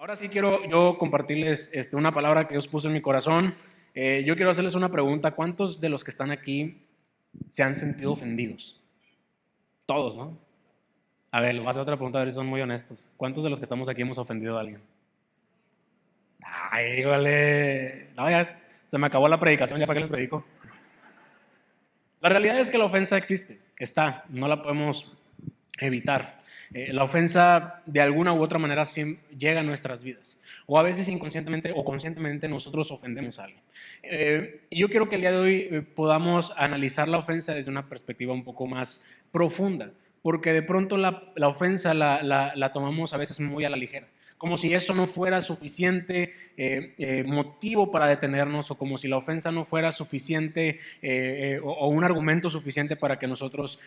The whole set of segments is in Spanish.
Ahora sí quiero yo compartirles una palabra que Dios puso en mi corazón. Yo quiero hacerles una pregunta. ¿Cuántos de los que están aquí se han sentido ofendidos? Todos, ¿no? A ver, les voy a hacer otra pregunta, a ver si son muy honestos. ¿Cuántos de los que estamos aquí hemos ofendido a alguien? Ay, vale. No, ya se me acabó la predicación, ¿ya para qué les predico? La realidad es que la ofensa existe, está, no la podemos evitar. La ofensa de alguna u otra manera llega a nuestras vidas. O a veces inconscientemente o conscientemente nosotros ofendemos a alguien. Y yo quiero que el día de hoy podamos analizar la ofensa desde una perspectiva un poco más profunda. Porque de pronto la ofensa la tomamos a veces muy a la ligera. Como si eso no fuera suficiente motivo para detenernos, o como si la ofensa no fuera suficiente o un argumento suficiente para que nosotros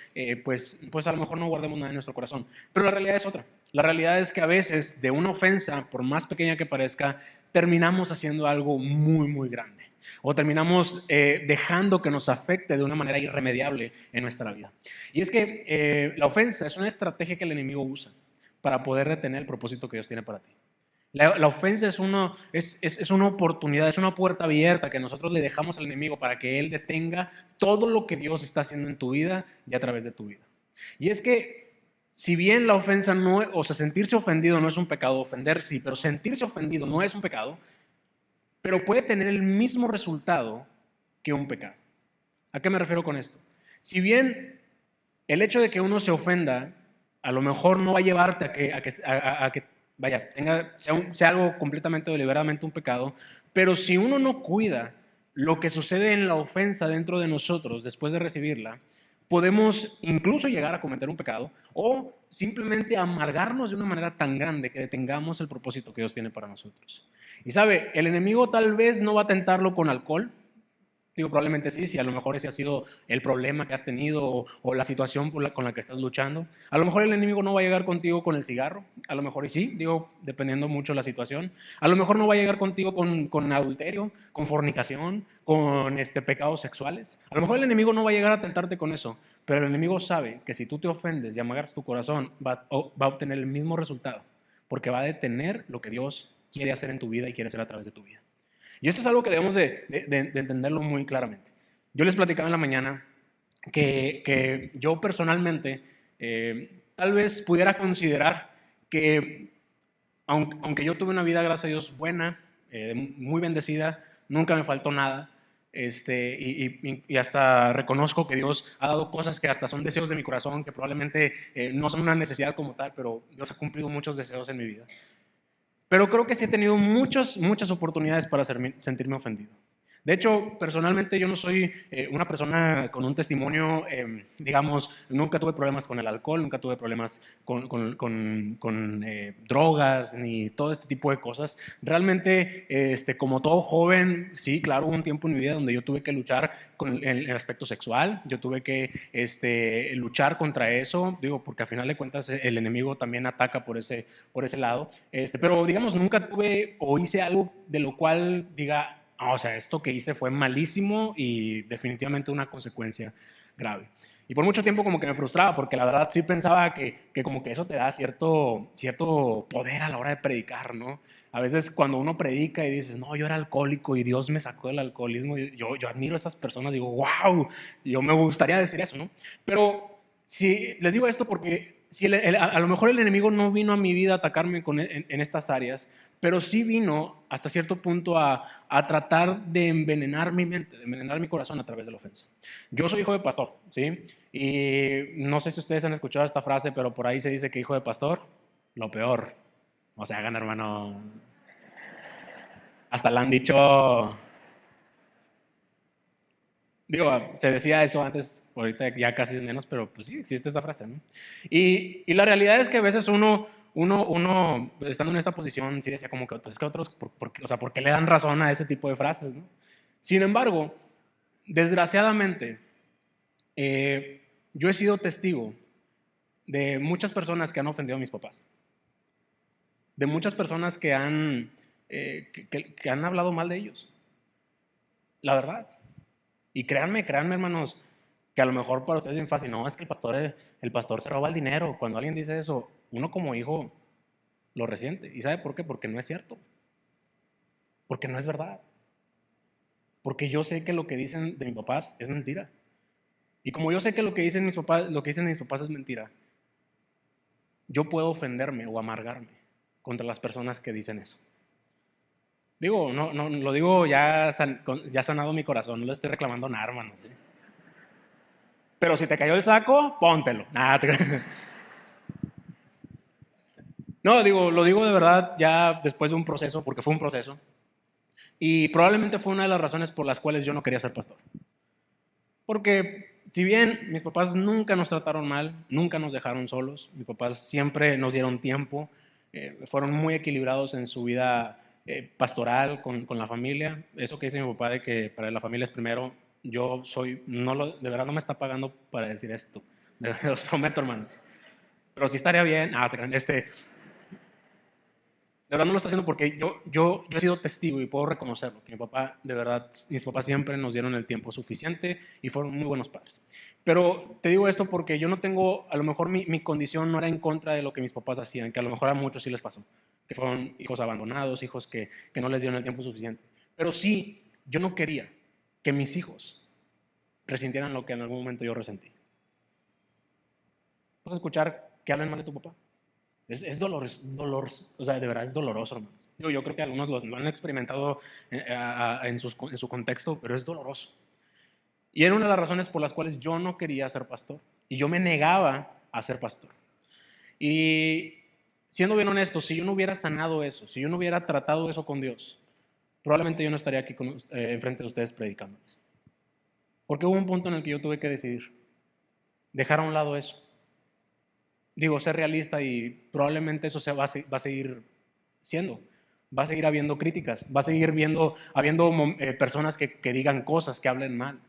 pues a lo mejor no guardemos nada en nuestro corazón. Pero la realidad es otra. La realidad es que a veces de una ofensa, por más pequeña que parezca, terminamos haciendo algo muy, muy grande. O terminamos dejando que nos afecte de una manera irremediable en nuestra vida. Y es que la ofensa es una estrategia que el enemigo usa para poder detener el propósito que Dios tiene para ti. La ofensa es una oportunidad, es una puerta abierta que nosotros le dejamos al enemigo para que él detenga todo lo que Dios está haciendo en tu vida y a través de tu vida. Y es que si bien la ofensa no, o sea, sentirse ofendido no es un pecado, ofender sí, pero sentirse ofendido no es un pecado, pero puede tener el mismo resultado que un pecado. ¿A qué me refiero con esto? Si bien el hecho de que uno se ofenda a lo mejor no va a llevarte a que vaya, sea algo completamente o deliberadamente un pecado, pero si uno no cuida lo que sucede en la ofensa dentro de nosotros después de recibirla, podemos incluso llegar a cometer un pecado o simplemente amargarnos de una manera tan grande que detengamos el propósito que Dios tiene para nosotros. Y sabe, el enemigo tal vez no va a tentarlo con alcohol. Digo, probablemente sí, si a lo mejor ese ha sido el problema que has tenido o la situación con la que estás luchando. A lo mejor el enemigo no va a llegar contigo con el cigarro, a lo mejor y sí, digo, dependiendo mucho de la situación. A lo mejor no va a llegar contigo con adulterio, con fornicación, con pecados sexuales. A lo mejor el enemigo no va a llegar a tentarte con eso, pero el enemigo sabe que si tú te ofendes y amagas tu corazón, va a obtener el mismo resultado, porque va a detener lo que Dios quiere hacer en tu vida y quiere hacer a través de tu vida. Y esto es algo que debemos de entenderlo muy claramente. Yo les platicaba en la mañana que yo personalmente tal vez pudiera considerar que aunque yo tuve una vida, gracias a Dios, buena, muy bendecida, nunca me faltó nada, y hasta reconozco que Dios ha dado cosas que hasta son deseos de mi corazón, que probablemente no son una necesidad como tal, pero Dios ha cumplido muchos deseos en mi vida. Pero creo que sí he tenido muchas oportunidades para sentirme ofendido. De hecho, personalmente yo no soy una persona con un testimonio, digamos, nunca tuve problemas con el alcohol, nunca tuve problemas con drogas, ni todo este tipo de cosas. Realmente, como todo joven, sí, claro, hubo un tiempo en mi vida donde yo tuve que luchar con el aspecto sexual, yo tuve que luchar contra eso, digo, porque a final de cuentas el enemigo también ataca por ese lado, pero digamos, nunca tuve o hice algo de lo cual diga, o sea, esto que hice fue malísimo y definitivamente una consecuencia grave. Y por mucho tiempo como que me frustraba, porque la verdad sí pensaba que como que eso te da cierto poder a la hora de predicar, ¿no? A veces cuando uno predica y dices, no, yo era alcohólico y Dios me sacó del alcoholismo, yo admiro a esas personas, digo, wow, yo me gustaría decir eso, ¿no? Pero si les digo esto porque si a lo mejor el enemigo no vino a mi vida a atacarme en estas áreas, pero sí vino hasta cierto punto a tratar de envenenar mi mente, de envenenar mi corazón a través de la ofensa. Yo soy hijo de pastor, ¿sí? Y no sé si ustedes han escuchado esta frase, pero por ahí se dice que hijo de pastor, lo peor. O sea, hagan hermano. Hasta la han dicho. Digo, se decía eso antes, ahorita ya casi es menos, pero pues sí, existe esa frase, ¿no? Y la realidad es que a veces uno estando en esta posición, sí decía como que, pues es que otros, o sea, ¿por qué le dan razón a ese tipo de frases, no? Sin embargo, desgraciadamente, yo he sido testigo de muchas personas que han ofendido a mis papás, de muchas personas que han hablado mal de ellos, la verdad. Y créanme, hermanos, que a lo mejor para ustedes es bien fácil, no, es que el pastor se roba el dinero. Cuando alguien dice eso, uno como hijo lo resiente. ¿Y sabe por qué? Porque no es cierto. Porque no es verdad. Porque yo sé que lo que dicen de mis papás es mentira. Y como yo sé que lo que dicen mis papás, lo que dicen de mis papás es mentira, yo puedo ofenderme o amargarme contra las personas que dicen eso. Digo, no, lo digo ya, ya sanado mi corazón, no le estoy reclamando nada, hermano. ¿Sí? Pero si te cayó el saco, póntelo. No, digo, lo digo de verdad ya después de un proceso, porque fue un proceso. Y probablemente fue una de las razones por las cuales yo no quería ser pastor. Porque si bien mis papás nunca nos trataron mal, nunca nos dejaron solos, mis papás siempre nos dieron tiempo, fueron muy equilibrados en su vida pastoral con la familia. Eso que dice mi papá de que para la familia es primero, yo soy, de verdad no me está pagando para decir esto, de verdad, los prometo, hermanos. Pero sí estaría bien, de verdad no lo está haciendo porque yo he sido testigo y puedo reconocerlo, que mi papá, de verdad, mis papás siempre nos dieron el tiempo suficiente y fueron muy buenos padres. Pero te digo esto porque yo no tengo, a lo mejor mi condición no era en contra de lo que mis papás hacían, que a lo mejor a muchos sí les pasó, que fueron hijos abandonados, hijos que no les dieron el tiempo suficiente. Pero sí, yo no quería que mis hijos resintieran lo que en algún momento yo resentí. ¿Puedes escuchar que hablen mal de tu papá? Es doloroso, o sea, de verdad es doloroso, hermanos. Yo creo que algunos lo han experimentado en su contexto, pero es doloroso. Y era una de las razones por las cuales yo no quería ser pastor. Y yo me negaba a ser pastor. Y siendo bien honesto, si yo no hubiera sanado eso, si yo no hubiera tratado eso con Dios, probablemente yo no estaría aquí enfrente de ustedes predicándoles. Porque hubo un punto en el que yo tuve que decidir, dejar a un lado eso. Digo, ser realista y probablemente eso va a seguir siendo. Va a seguir habiendo críticas, va a seguir habiendo personas que digan cosas, que hablen mal.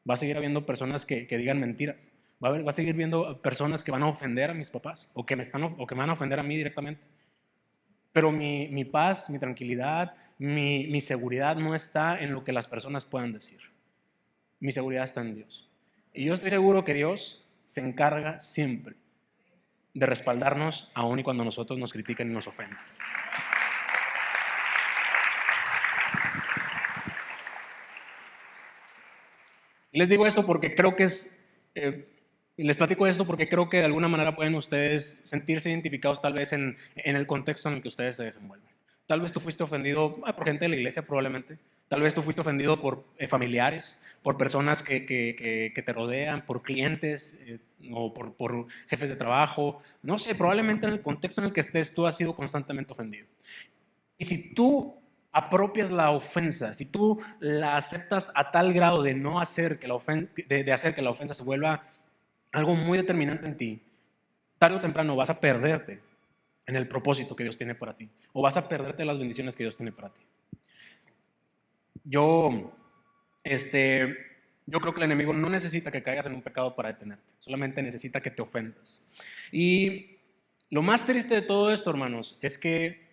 Va a seguir habiendo personas que digan mentiras. Va a seguir viendo personas que van a ofender a mis papás o que me van a ofender a mí directamente. Pero mi paz, mi tranquilidad, mi seguridad no está en lo que las personas puedan decir. Mi seguridad está en Dios. Y yo estoy seguro que Dios se encarga siempre de respaldarnos aun y cuando nosotros nos critiquen y nos ofendan. Y les digo esto porque creo que les platico esto porque creo que de alguna manera pueden ustedes sentirse identificados tal vez en el contexto en el que ustedes se desenvuelven. Tal vez tú fuiste ofendido por gente de la iglesia probablemente. Tal vez tú fuiste ofendido por familiares, por personas que te rodean, por clientes o por jefes de trabajo. No sé, probablemente en el contexto en el que estés tú has sido constantemente ofendido. Y si tú apropias la ofensa, si tú la aceptas a tal grado de no hacer que de hacer que la ofensa se vuelva algo muy determinante en ti, tarde o temprano vas a perderte en el propósito que Dios tiene para ti, o vas a perderte las bendiciones que Dios tiene para ti. Yo creo que el enemigo no necesita que caigas en un pecado para detenerte, solamente necesita que te ofendas. Y lo más triste de todo esto, hermanos, es que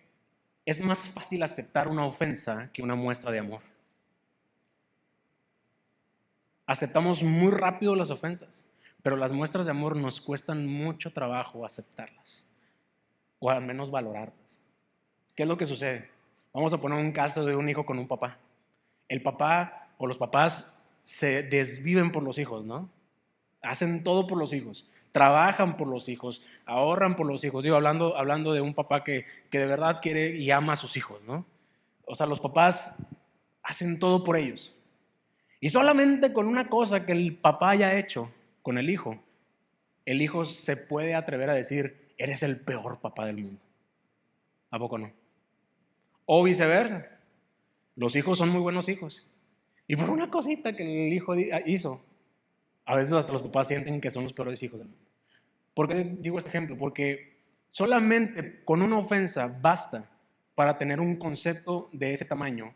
es más fácil aceptar una ofensa que una muestra de amor. Aceptamos muy rápido las ofensas, pero las muestras de amor nos cuestan mucho trabajo aceptarlas, o al menos valorarlas. ¿Qué es lo que sucede? Vamos a poner un caso de un hijo con un papá. El papá o los papás se desviven por los hijos, ¿no? Hacen todo por los hijos, trabajan por los hijos, ahorran por los hijos. Digo, hablando de un papá que de verdad quiere y ama a sus hijos, ¿no? O sea, los papás hacen todo por ellos. Y solamente con una cosa que el papá haya hecho con el hijo se puede atrever a decir, eres el peor papá del mundo. ¿A poco no? O viceversa, los hijos son muy buenos hijos. Y por una cosita que el hijo hizo, a veces hasta los papás sienten que son los peores hijos del mundo. ¿Por qué digo este ejemplo? Porque solamente con una ofensa basta para tener un concepto de ese tamaño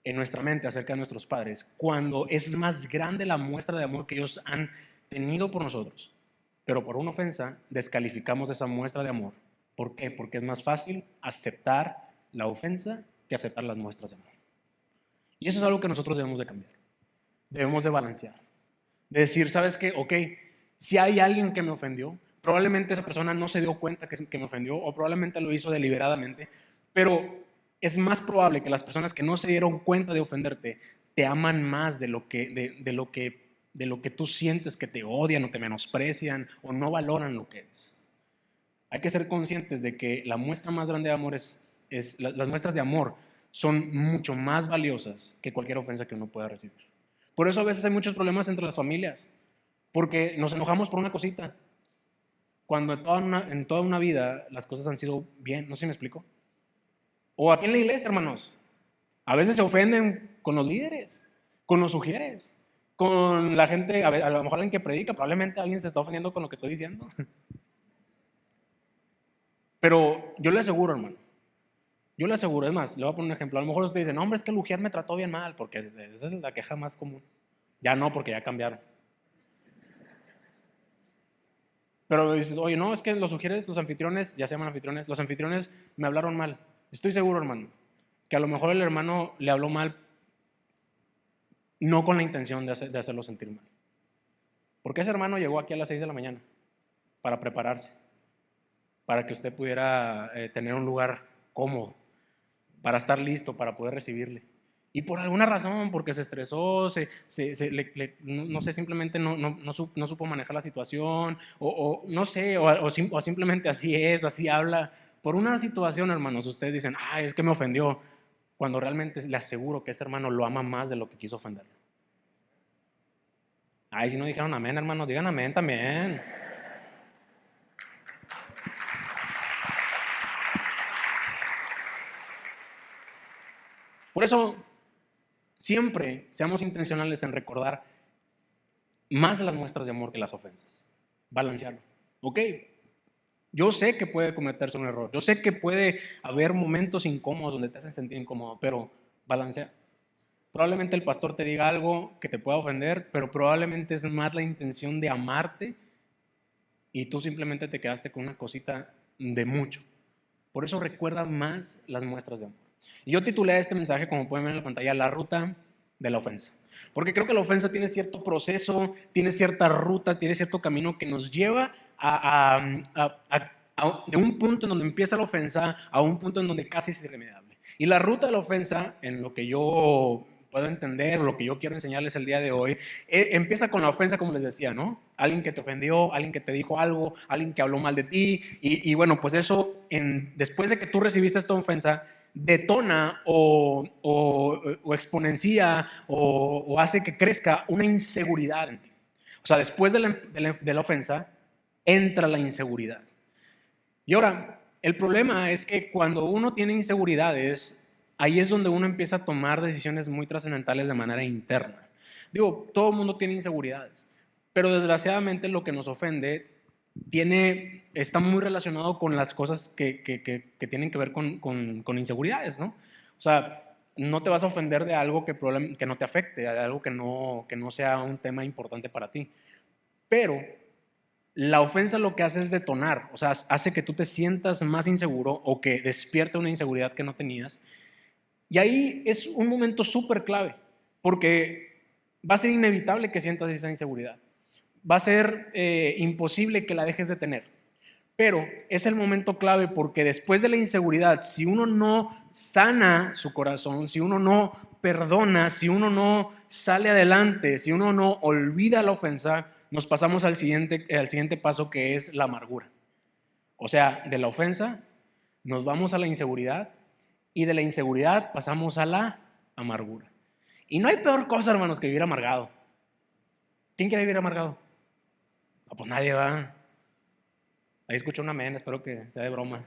en nuestra mente acerca de nuestros padres, cuando es más grande la muestra de amor que ellos han tenido por nosotros. Pero por una ofensa descalificamos esa muestra de amor. ¿Por qué? Porque es más fácil aceptar la ofensa que aceptar las muestras de amor. Y eso es algo que nosotros debemos de cambiar. Debemos de balancear. De decir, ¿sabes qué? Ok, si hay alguien que me ofendió, Probablemente esa persona no se dio cuenta que me ofendió o probablemente lo hizo deliberadamente, pero es más probable que las personas que no se dieron cuenta de ofenderte te aman más de lo que tú sientes que te odian o te menosprecian o no valoran lo que eres. Hay que ser conscientes de que la muestra más grande de amor las muestras de amor son mucho más valiosas que cualquier ofensa que uno pueda recibir. Por eso a veces hay muchos problemas entre las familias, porque nos enojamos por una cosita, cuando en toda una vida las cosas han sido bien, no sé si me explico. O aquí en la iglesia, hermanos, a veces se ofenden con los líderes, con los sugieres, con la gente, a lo mejor alguien que predica, probablemente alguien se está ofendiendo con lo que estoy diciendo. Pero yo le aseguro, hermano, yo le aseguro, es más, le voy a poner un ejemplo. A lo mejor usted dice, no, hombre, es que el ujier me trató bien mal, porque esa es la queja más común. Ya no, porque ya cambiaron. Pero dices, oye, no, es que los sugieres, los anfitriones, ya se llaman anfitriones, los anfitriones me hablaron mal. Estoy seguro, hermano, que a lo mejor el hermano le habló mal no con la intención de hacerlo sentir mal. Porque ese hermano llegó aquí a las 6 de la mañana para prepararse, para que usted pudiera tener un lugar cómodo, para estar listo, para poder recibirle. Y por alguna razón, porque se estresó, no sé, simplemente no supo manejar la situación, o no sé, o simplemente así es, así habla. Por una situación, hermanos, ustedes dicen, ay, es que me ofendió, cuando realmente le aseguro que ese hermano lo ama más de lo que quiso ofenderlo. Ay, si no dijeron amén, hermanos, digan amén también. Por eso, siempre seamos intencionales en recordar más las muestras de amor que las ofensas. Balancearlo. Ok, yo sé que puede cometerse un error. Yo sé que puede haber momentos incómodos donde te hacen sentir incómodo, pero balancea. Probablemente el pastor te diga algo que te pueda ofender, pero probablemente es más la intención de amarte y tú simplemente te quedaste con una cosita de mucho. Por eso recuerda más las muestras de amor. Y yo titulé este mensaje, como pueden ver en la pantalla, La ruta de la ofensa. Porque creo que la ofensa tiene cierto proceso, tiene cierta ruta, tiene cierto camino que nos lleva de un punto en donde empieza la ofensa a un punto en donde casi es irremediable. Y la ruta de la ofensa, en lo que yo puedo entender, lo que yo quiero enseñarles el día de hoy, empieza con la ofensa, como les decía, ¿no? Alguien que te ofendió, alguien que te dijo algo, alguien que habló mal de ti, y bueno, pues eso, después de que tú recibiste esta ofensa, detona o exponencia o hace que crezca una inseguridad en ti. O sea, después de la ofensa, entra la inseguridad. Y ahora, el problema es que cuando uno tiene inseguridades, ahí es donde uno empieza a tomar decisiones muy trascendentales de manera interna. Digo, todo el mundo tiene inseguridades, pero desgraciadamente lo que nos ofende está muy relacionado con las cosas que tienen que ver con inseguridades, ¿no? O sea, no te vas a ofender de algo que no te afecte, de algo que no sea un tema importante para ti. Pero la ofensa lo que hace es detonar, o sea, hace que tú te sientas más inseguro o que despierte una inseguridad que no tenías. Y ahí es un momento súper clave, porque va a ser inevitable que sientas esa inseguridad. Va a ser imposible que la dejes de tener. Pero es el momento clave porque después de la inseguridad, si uno no sana su corazón, si uno no perdona, si uno no sale adelante, si uno no olvida la ofensa, nos pasamos al siguiente paso, que es la amargura. O sea, de la ofensa nos vamos a la inseguridad y de la inseguridad pasamos a la amargura. Y no hay peor cosa, hermanos, que vivir amargado. ¿Quién quiere vivir amargado? Ah, pues nadie va. Ahí escucho un amén, espero que sea de broma.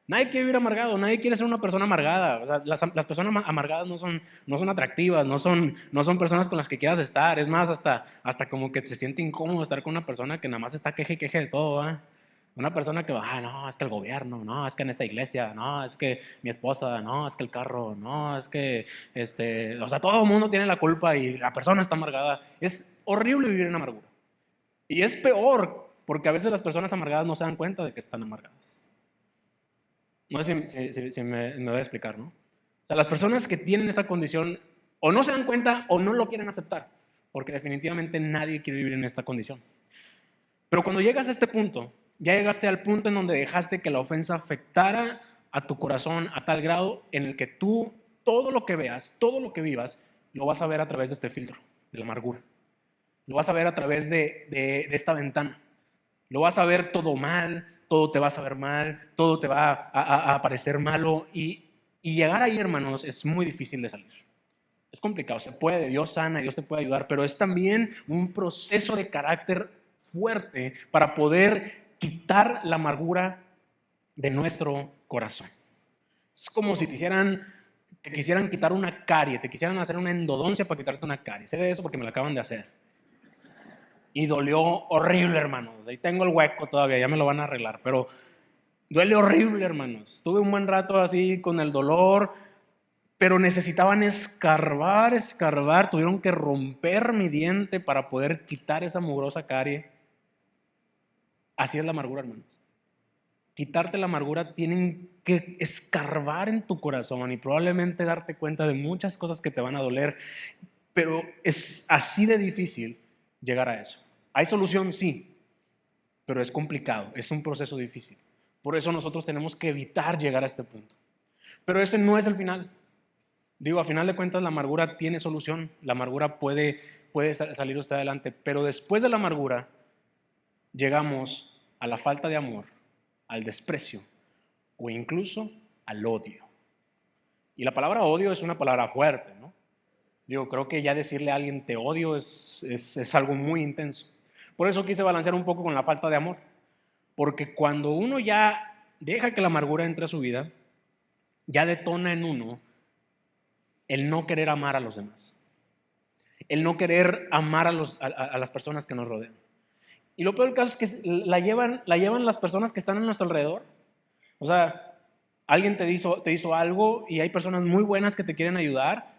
Nadie quiere vivir amargado, nadie quiere ser una persona amargada. O sea, las personas amargadas no son atractivas, no son personas con las que quieras estar. Es más, hasta como que se siente incómodo estar con una persona que nada más está queje de todo. ¿Va? Una persona que, no, es que el gobierno, no, es que en esta iglesia, no, es que mi esposa, no, es que el carro, no, es que, o sea, todo el mundo tiene la culpa y la persona está amargada. Es horrible vivir en amargura. Y es peor, porque a veces las personas amargadas no se dan cuenta de que están amargadas. No sé si me voy a explicar, ¿no? O sea, las personas que tienen esta condición o no se dan cuenta o no lo quieren aceptar, porque definitivamente nadie quiere vivir en esta condición. Pero cuando llegas a este punto, ya llegaste al punto en donde dejaste que la ofensa afectara a tu corazón a tal grado en el que tú, todo lo que veas, todo lo que vivas, lo vas a ver a través de este filtro, de la amargura. Lo vas a ver a través de esta ventana. Lo vas a ver todo mal, todo te va a saber mal, todo te va a parecer malo. Y llegar ahí, hermanos, es muy difícil de salir. Es complicado, se puede, Dios sana, Dios te puede ayudar, pero es también un proceso de carácter fuerte para poder quitar la amargura de nuestro corazón. Es como si te quisieran quitar una carie, te quisieran hacer una endodoncia para quitarte una carie. Sé de eso porque me la acaban de hacer. Y dolió horrible, hermanos. Ahí tengo el hueco todavía, ya me lo van a arreglar, pero duele horrible, hermanos. Estuve un buen rato así con el dolor, pero necesitaban escarbar, escarbar, tuvieron que romper mi diente para poder quitar esa mugrosa carie. Así es la amargura, hermanos. Quitarte la amargura tienen que escarbar en tu corazón y probablemente darte cuenta de muchas cosas que te van a doler, pero es así de difícil llegar a eso. ¿Hay solución? Sí, pero es complicado, es un proceso difícil. Por eso nosotros tenemos que evitar llegar a este punto. Pero ese no es el final. Digo, a final de cuentas la amargura tiene solución, la amargura puede salir usted adelante, pero después de la amargura llegamos a la falta de amor, al desprecio o incluso al odio. Y la palabra odio es una palabra fuerte, ¿no? Digo, creo que ya decirle a alguien te odio es algo muy intenso. Por eso quise balancear un poco con la falta de amor, porque cuando uno ya deja que la amargura entre a su vida, ya detona en uno el no querer amar a los demás, el no querer amar a las personas que nos rodean. Y lo peor del caso es que la llevan las personas que están a nuestro alrededor. O sea, alguien te hizo algo y hay personas muy buenas que te quieren ayudar.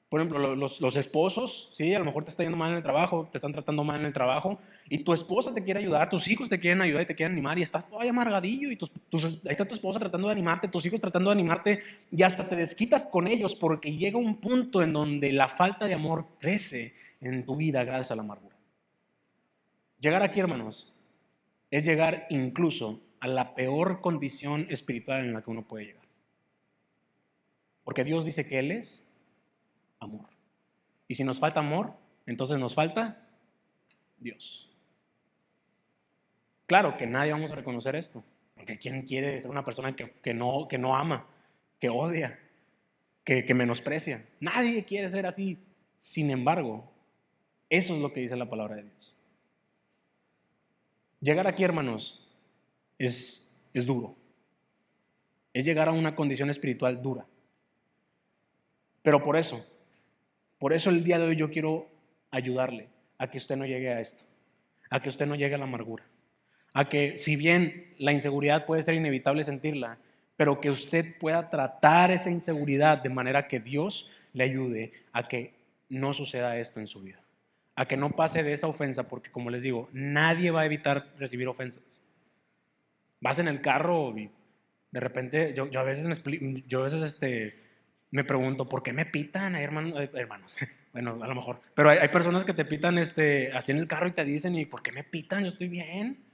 Por ejemplo, los esposos, ¿sí? A lo mejor te está yendo mal en el trabajo, te están tratando mal en el trabajo y tu esposa te quiere ayudar, tus hijos te quieren ayudar y te quieren animar y estás todo ahí amargadillo y ahí está tu esposa tratando de animarte, tus hijos tratando de animarte y hasta te desquitas con ellos porque llega un punto en donde la falta de amor crece en tu vida gracias a la amargura. Llegar aquí, hermanos, es llegar incluso a la peor condición espiritual en la que uno puede llegar. Porque Dios dice que Él es amor. Y si nos falta amor, entonces nos falta Dios. Claro que nadie vamos a reconocer esto, porque ¿quién quiere ser una persona que no ama, que odia, que menosprecia? Nadie quiere ser así. Sin embargo, eso es lo que dice la palabra de Dios. Llegar aquí, hermanos, es duro. Es llegar a una condición espiritual dura. Pero por eso el día de hoy yo quiero ayudarle a que usted no llegue a esto, a que usted no llegue a la amargura, a que si bien la inseguridad puede ser inevitable sentirla, pero que usted pueda tratar esa inseguridad de manera que Dios le ayude a que no suceda esto en su vida, a que no pase de esa ofensa, porque como les digo, nadie va a evitar recibir ofensas. Vas en el carro y de repente yo a veces me pregunto, ¿por qué me pitan? Hermanos, bueno, a lo mejor, pero hay personas que te pitan así en el carro y te dicen, ¿y por qué me pitan? Yo estoy bien.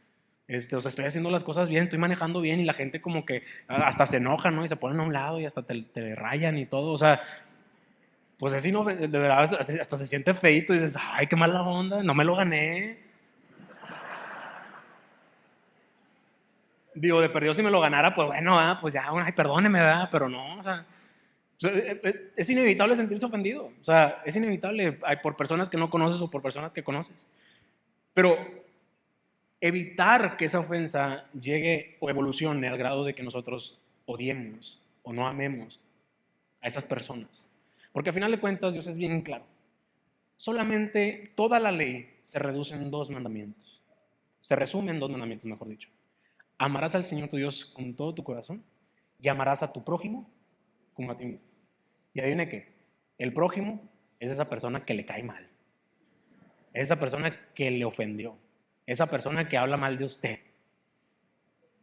O sea, estoy haciendo las cosas bien, estoy manejando bien y la gente como que hasta se enoja, ¿no? Y se ponen a un lado y hasta te rayan y todo. O sea, pues así no, de verdad, hasta se siente feíto y dices, ay, qué mala onda, no me lo gané. Digo, de perdido si me lo ganara, pues bueno, pues ya, ay, perdóneme, ¿verdad? Pero no, es inevitable sentirse ofendido. O sea, es inevitable por personas que no conoces o por personas que conoces. Pero evitar que esa ofensa llegue o evolucione al grado de que nosotros odiemos o no amemos a esas personas. Porque al final de cuentas Dios es bien claro. Solamente toda la ley se reduce en dos mandamientos. Se resume en dos mandamientos, mejor dicho. Amarás al Señor tu Dios con todo tu corazón y amarás a tu prójimo como a ti mismo. Y adivine qué, el prójimo es esa persona que le cae mal, es esa persona que le ofendió, esa persona que habla mal de usted,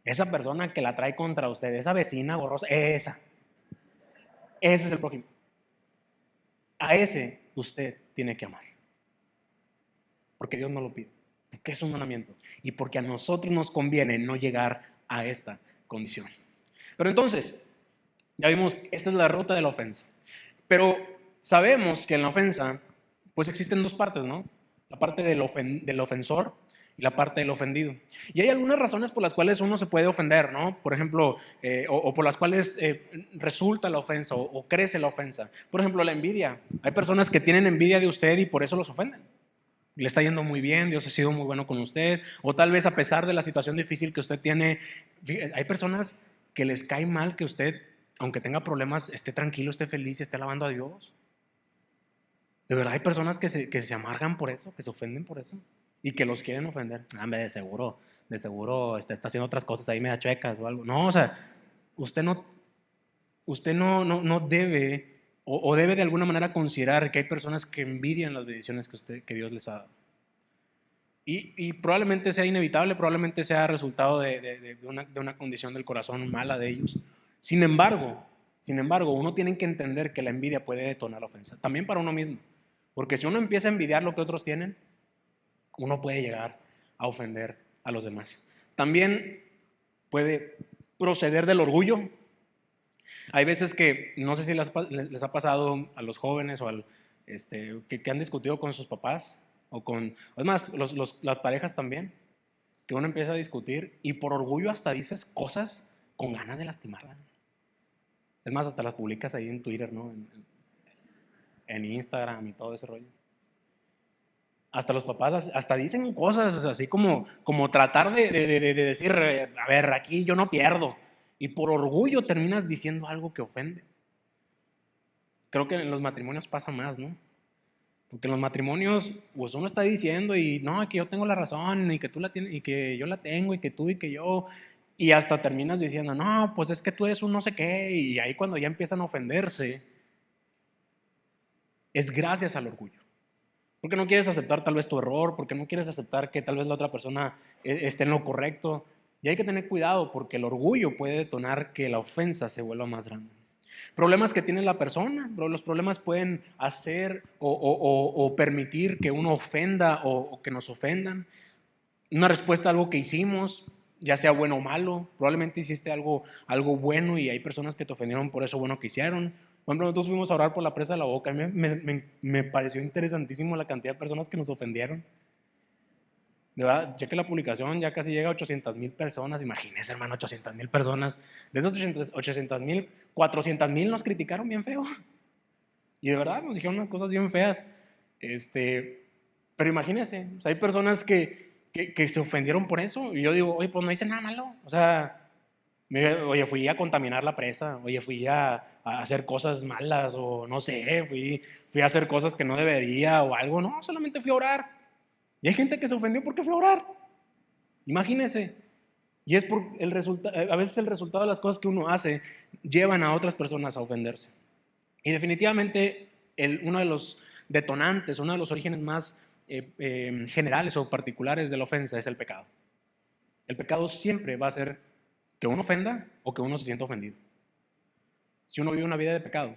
esa persona que la trae contra usted, esa vecina borrosa, ese es el prójimo. A ese usted tiene que amar, porque Dios no lo pide. Porque es un mandamiento y porque a nosotros nos conviene no llegar a esta condición. Pero entonces, ya vimos que esta es la ruta de la ofensa. Pero sabemos que en la ofensa, pues existen dos partes, ¿no? La parte del ofensor y la parte del ofendido. Y hay algunas razones por las cuales uno se puede ofender, ¿no? Por ejemplo, o por las cuales resulta la ofensa o crece la ofensa. Por ejemplo, la envidia. Hay personas que tienen envidia de usted y por eso los ofenden. Le está yendo muy bien, Dios ha sido muy bueno con usted, o tal vez a pesar de la situación difícil que usted tiene, hay personas que les cae mal que usted, aunque tenga problemas, esté tranquilo, esté feliz y esté alabando a Dios. De verdad hay personas que se amargan por eso, que se ofenden por eso y que los quieren ofender. Hombre, de seguro está haciendo otras cosas ahí media chuecas o algo. No, o sea, usted no, usted no debe o debe de alguna manera considerar que hay personas que envidian las bendiciones que Dios les ha dado. Y probablemente sea inevitable, probablemente sea resultado de una condición del corazón mala de ellos. Sin embargo, uno tiene que entender que la envidia puede detonar la ofensa, también para uno mismo. Porque si uno empieza a envidiar lo que otros tienen, uno puede llegar a ofender a los demás. También puede proceder del orgullo. Hay veces que, no sé si les ha pasado a los jóvenes o que han discutido con sus papás o con, además, las parejas también, que uno empieza a discutir y por orgullo hasta dices cosas con ganas de lastimarla. Es más, hasta las publicas ahí en Twitter, ¿no? En Instagram y todo ese rollo. Hasta los papás hasta dicen cosas así como tratar de decir, a ver, aquí yo no pierdo. Y por orgullo terminas diciendo algo que ofende. Creo que en los matrimonios pasa más, ¿no? Porque en los matrimonios, pues uno está diciendo y no, que yo tengo la razón y que tú la tienes y que yo la tengo y que tú y que yo. Y hasta terminas diciendo, no, pues es que tú eres un no sé qué. Y ahí cuando ya empiezan a ofenderse, es gracias al orgullo. Porque no quieres aceptar tal vez tu error, porque no quieres aceptar que tal vez la otra persona esté en lo correcto. Y hay que tener cuidado porque el orgullo puede detonar que la ofensa se vuelva más grande. Problemas que tiene la persona, los problemas pueden hacer o permitir que uno ofenda o que nos ofendan. Una respuesta a algo que hicimos, ya sea bueno o malo, probablemente hiciste algo bueno y hay personas que te ofendieron por eso bueno que hicieron. Por ejemplo, nosotros fuimos a orar por la presa de la Boca y me pareció interesantísimo la cantidad de personas que nos ofendieron. De verdad, ya que la publicación ya casi llega a 800,000 personas, imagínese hermano, 800,000 personas. De esas 800,000, 400,000 nos criticaron bien feo. Y de verdad nos dijeron unas cosas bien feas. Pero imagínense, o sea, hay personas que se ofendieron por eso. Y yo digo, oye, pues no hice nada malo. O sea, oye, fui a contaminar la presa, oye, fui a hacer cosas malas, o no sé, fui a hacer cosas que no debería o algo. No, solamente fui a orar. Y hay gente que se ofendió porque fue a orar. Imagínense. Y es por el resultado, a veces el resultado de las cosas que uno hace llevan a otras personas a ofenderse. Y definitivamente uno de los detonantes, uno de los orígenes más generales o particulares de la ofensa es el pecado. El pecado siempre va a ser que uno ofenda o que uno se sienta ofendido. Si uno vive una vida de pecado,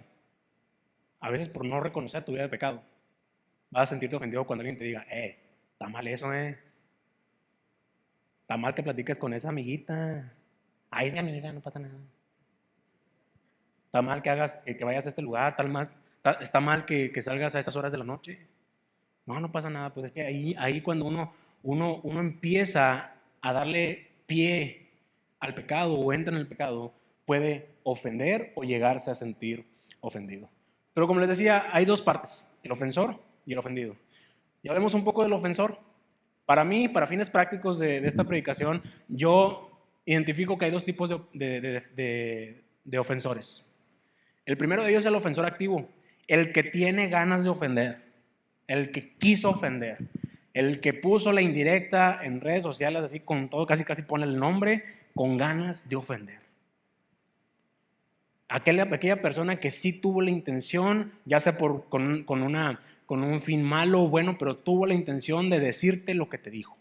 a veces por no reconocer tu vida de pecado, vas a sentirte ofendido cuando alguien te diga, está mal eso, está mal que platiques con esa amiguita. Ay, mi amiga, no pasa nada. Está mal que vayas a este lugar, está mal que salgas a estas horas de la noche. No, no pasa nada. Pues es que ahí cuando uno empieza a darle pie al pecado o entra en el pecado, puede ofender o llegarse a sentir ofendido. Pero como les decía, hay dos partes, el ofensor y el ofendido. Ya hablemos un poco del ofensor. Para mí, para fines prácticos de esta predicación, yo identifico que hay dos tipos de ofensores. El primero de ellos es el ofensor activo, el que tiene ganas de ofender, el que quiso ofender, el que puso la indirecta en redes sociales, así con todo, casi pone el nombre, con ganas de ofender. Aquella persona que sí tuvo la intención, ya sea con un fin malo o bueno, pero tuvo la intención de decirte lo que te dijo.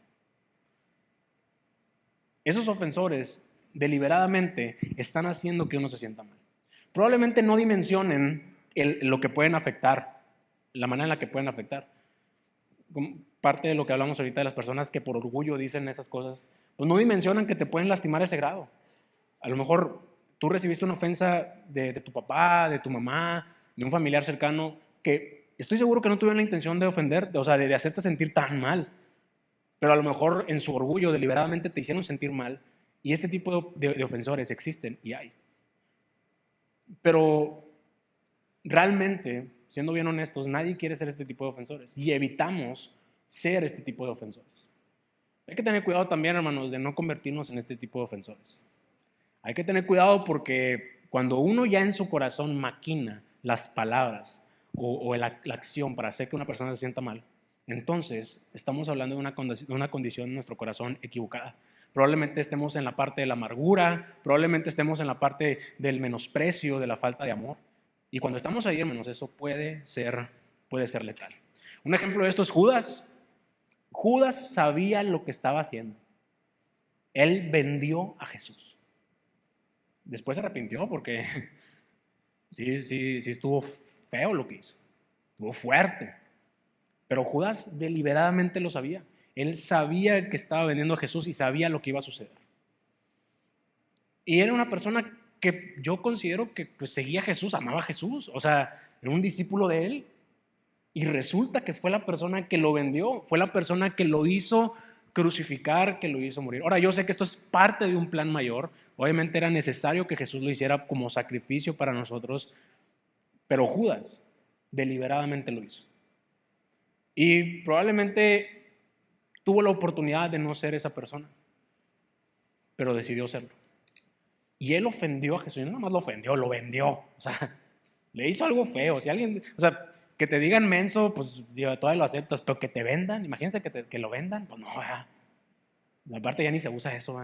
Esos ofensores deliberadamente están haciendo que uno se sienta mal. Probablemente no dimensionen lo que pueden afectar, la manera en la que pueden afectar. parte de lo que hablamos ahorita de las personas que por orgullo dicen esas cosas, pues no dimensionan que te pueden lastimar a ese grado. A lo mejor tú recibiste una ofensa de tu papá, de tu mamá, de un familiar cercano, que estoy seguro que no tuvieron la intención de ofenderte, o sea, de hacerte sentir tan mal, pero a lo mejor en su orgullo deliberadamente te hicieron sentir mal, y este tipo de ofensores existen y hay. Pero realmente, siendo bien honestos, nadie quiere ser este tipo de ofensores y evitamos ser este tipo de ofensores. Hay que tener cuidado también, hermanos, de no convertirnos en este tipo de ofensores. Hay que tener cuidado porque cuando uno ya en su corazón maquina las palabras o la acción para hacer que una persona se sienta mal, entonces estamos hablando de una condición en nuestro corazón equivocada. Probablemente estemos en la parte de la amargura, probablemente estemos en la parte del menosprecio, de la falta de amor. Y cuando estamos ahí, hermanos, eso puede ser letal. Un ejemplo de esto es Judas. Judas sabía lo que estaba haciendo. Él vendió a Jesús. Después se arrepintió porque sí estuvo feo lo que hizo. Estuvo fuerte. Pero Judas deliberadamente lo sabía. Él sabía que estaba vendiendo a Jesús y sabía lo que iba a suceder. Y era una persona que yo considero que pues, seguía a Jesús, amaba a Jesús. O sea, era un discípulo de él. Y resulta que fue la persona que lo vendió, fue la persona que lo hizo crucificar, que lo hizo morir. Ahora, yo sé que esto es parte de un plan mayor. Obviamente era necesario que Jesús lo hiciera como sacrificio para nosotros, pero Judas deliberadamente lo hizo. Y probablemente tuvo la oportunidad de no ser esa persona, pero decidió serlo. Y él ofendió a Jesús, y no nada más lo ofendió, lo vendió. O sea, le hizo algo feo. Si alguien, o sea, que te digan menso, pues todavía lo aceptas, pero que te vendan, imagínense que lo vendan, pues no, aparte ya ni se usa eso.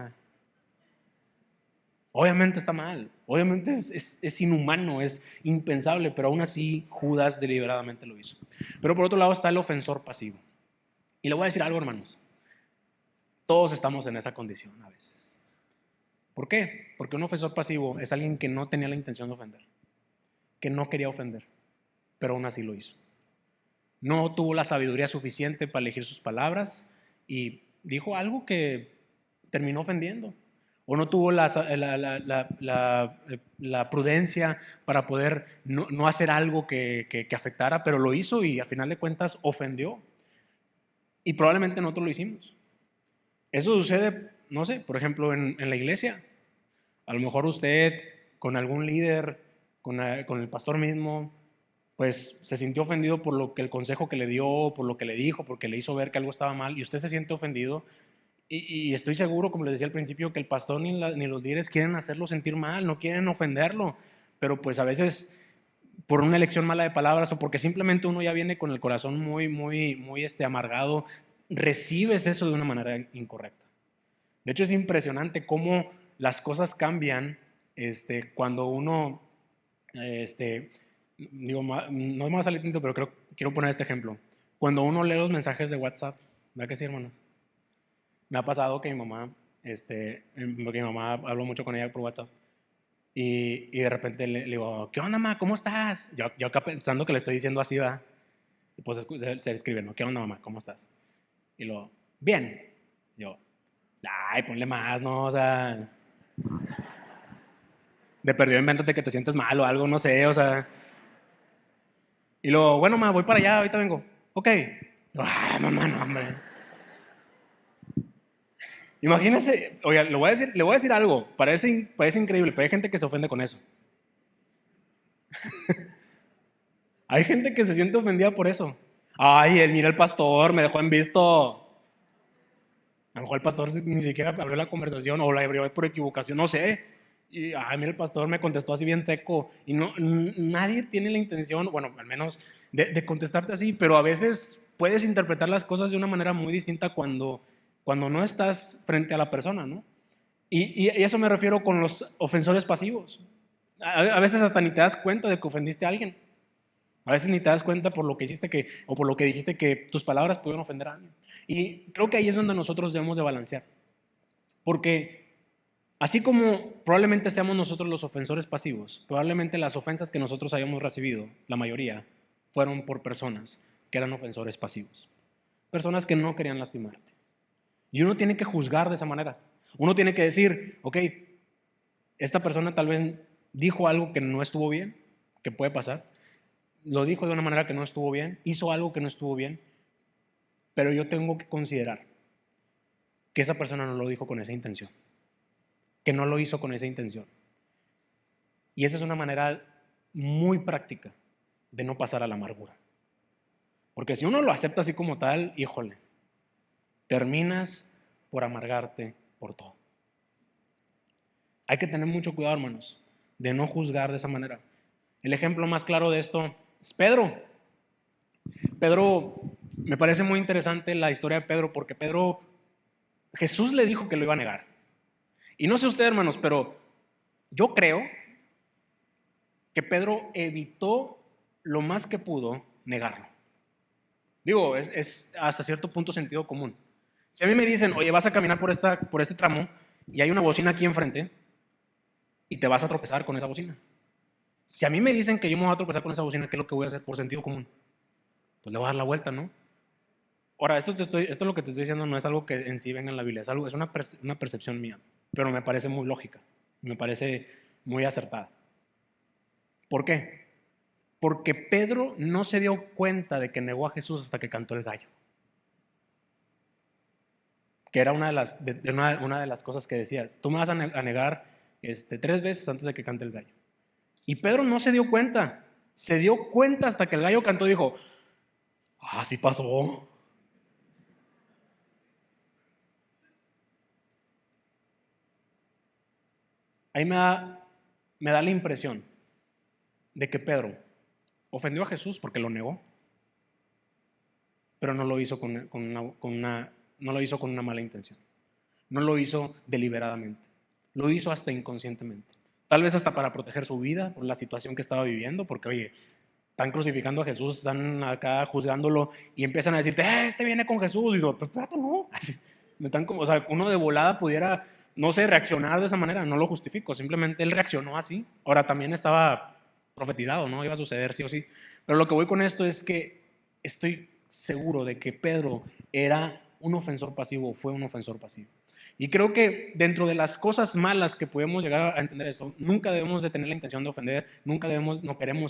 Obviamente está mal, obviamente es inhumano, es impensable, pero aún así Judas deliberadamente lo hizo. Pero por otro lado está el ofensor pasivo. Y le voy a decir algo, hermanos, todos estamos en esa condición a veces. ¿Por qué? Porque un ofensor pasivo es alguien que no tenía la intención de ofender, que no quería ofender, pero aún así lo hizo. No tuvo la sabiduría suficiente para elegir sus palabras y dijo algo que terminó ofendiendo. O no tuvo la prudencia para poder no hacer algo que afectara, pero lo hizo y al final de cuentas ofendió. Y probablemente nosotros lo hicimos. Eso sucede, no sé, por ejemplo, en la iglesia. A lo mejor usted con algún líder, con el pastor mismo, pues se sintió ofendido por lo que el consejo que le dio, por lo que le dijo, porque le hizo ver que algo estaba mal, y usted se siente ofendido. Y estoy seguro, como les decía al principio, que el pastor ni los líderes quieren hacerlo sentir mal, no quieren ofenderlo, pero pues a veces por una elección mala de palabras o porque simplemente uno ya viene con el corazón muy amargado, recibes eso de una manera incorrecta. De hecho, es impresionante cómo las cosas cambian cuando uno, digo, no me va a salir tinto, pero quiero poner este ejemplo. Cuando uno lee los mensajes de WhatsApp, ¿verdad que sí, hermanos? Me ha pasado que mi mamá, porque mi mamá hablo mucho con ella por WhatsApp, y de repente le digo, ¿qué onda, mamá? ¿Cómo estás? Yo acá pensando que le estoy diciendo así, ¿verdad? Y pues se escribe, ¿no? ¿Qué onda, mamá? ¿Cómo estás? Y luego, bien. Yo, ay, ponle más, ¿no? O sea, de perdido invéntate que te sientes mal o algo, no sé, o sea. Y luego, bueno, mamá, voy para allá, ahorita vengo. Ok. Yo, ay, mamá, no, hombre. Imagínense, oiga, le voy a decir algo, parece increíble, pero hay gente que se ofende con eso. Hay gente que se siente ofendida por eso. Ay, mira el pastor, me dejó en visto. A lo mejor el pastor ni siquiera abrió la conversación o la abrió por equivocación, no sé. Y, ay, mira, el pastor me contestó así bien seco. Y no, nadie tiene la intención, bueno, al menos de contestarte así, pero a veces puedes interpretar las cosas de una manera muy distinta cuando no estás frente a la persona, ¿no? Y eso me refiero con los ofensores pasivos. A veces hasta ni te das cuenta de que ofendiste a alguien. A veces ni te das cuenta por lo que hiciste o por lo que dijiste que tus palabras pudieron ofender a alguien. Y creo que ahí es donde nosotros debemos de balancear. Porque así como probablemente seamos nosotros los ofensores pasivos, probablemente las ofensas que nosotros hayamos recibido, la mayoría, fueron por personas que eran ofensores pasivos. personas que no querían lastimarte. Y uno tiene que juzgar de esa manera. Uno tiene que decir, ok, esta persona tal vez dijo algo que no estuvo bien, que puede pasar. Lo dijo de una manera que no estuvo bien, hizo algo que no estuvo bien, pero yo tengo que considerar que esa persona no lo dijo con esa intención, que no lo hizo con esa intención. Y esa es una manera muy práctica de no pasar a la amargura. Porque si uno lo acepta así como tal, híjole, terminas por amargarte por todo. Hay que tener mucho cuidado, hermanos, de no juzgar de esa manera. El ejemplo más claro de esto es Pedro. Pedro, me parece muy interesante la historia de Pedro, porque Pedro, Jesús le dijo que lo iba a negar. Y no sé usted, hermanos, pero yo creo que Pedro evitó lo más que pudo negarlo. Digo, es hasta cierto punto sentido común. Si a mí me dicen, oye, vas a caminar por este tramo y hay una bocina aquí enfrente y te vas a tropezar con esa bocina. Si a mí me dicen que yo me voy a tropezar con esa bocina, ¿qué es lo que voy a hacer por sentido común? Pues le voy a dar la vuelta, ¿no? Ahora, esto lo que te estoy diciendo no es algo que en sí venga en la Biblia, es una percepción mía, pero me parece muy lógica, me parece muy acertada. ¿Por qué? Porque Pedro no se dio cuenta de que negó a Jesús hasta que cantó el gallo. Que era una de las cosas que decías. Tú me vas a negar 3 veces antes de que cante el gallo. Y Pedro no se dio cuenta. Se dio cuenta hasta que el gallo cantó y dijo, sí pasó. Ahí me da la impresión de que Pedro ofendió a Jesús porque lo negó, pero no lo hizo no lo hizo con una mala intención. No lo hizo deliberadamente. Lo hizo hasta inconscientemente. Tal vez hasta para proteger su vida por la situación que estaba viviendo, porque oye, están crucificando a Jesús, están acá juzgándolo y empiezan a decirte, este viene con Jesús. Y digo, pues espérate, no. O sea, uno de volada pudiera, no sé, reaccionar de esa manera. No lo justifico, simplemente él reaccionó así. Ahora también estaba profetizado, ¿no? Iba a suceder sí o sí. Pero lo que voy con esto es que estoy seguro de que Pedro era un ofensor pasivo, fue un ofensor pasivo. Y creo que dentro de las cosas malas que podemos llegar a entender esto, nunca debemos de tener la intención de ofender, no queremos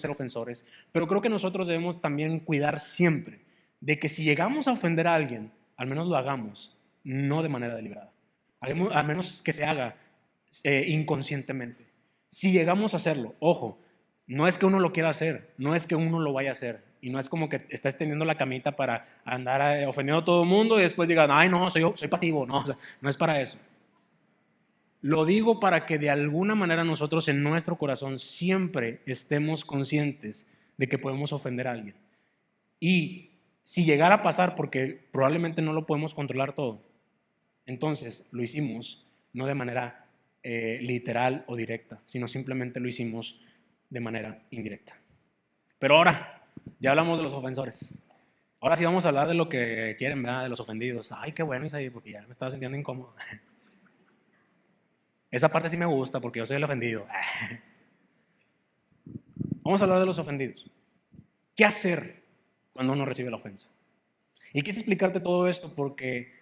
ser ofensores, pero creo que nosotros debemos también cuidar siempre de que si llegamos a ofender a alguien, al menos lo hagamos, no de manera deliberada, al menos que se haga inconscientemente. Si llegamos a hacerlo, ojo, no es que uno lo quiera hacer, no es que uno lo vaya a hacer, y no es como que estás teniendo la camita para andar ofendiendo a todo el mundo y después digan, ay no, soy pasivo, no, o sea, no es para eso. Lo digo para que de alguna manera nosotros en nuestro corazón siempre estemos conscientes de que podemos ofender a alguien. Y si llegara a pasar, porque probablemente no lo podemos controlar todo, entonces lo hicimos no de manera literal o directa, sino simplemente lo hicimos de manera indirecta. Pero ahora, ya hablamos de los ofensores. Ahora sí vamos a hablar de lo que quieren, ¿verdad? De los ofendidos. Ay, qué bueno, Isaí, porque ya me estaba sintiendo incómodo. Esa parte sí me gusta porque yo soy el ofendido. Vamos a hablar de los ofendidos. ¿Qué hacer cuando uno recibe la ofensa? Y quise explicarte todo esto porque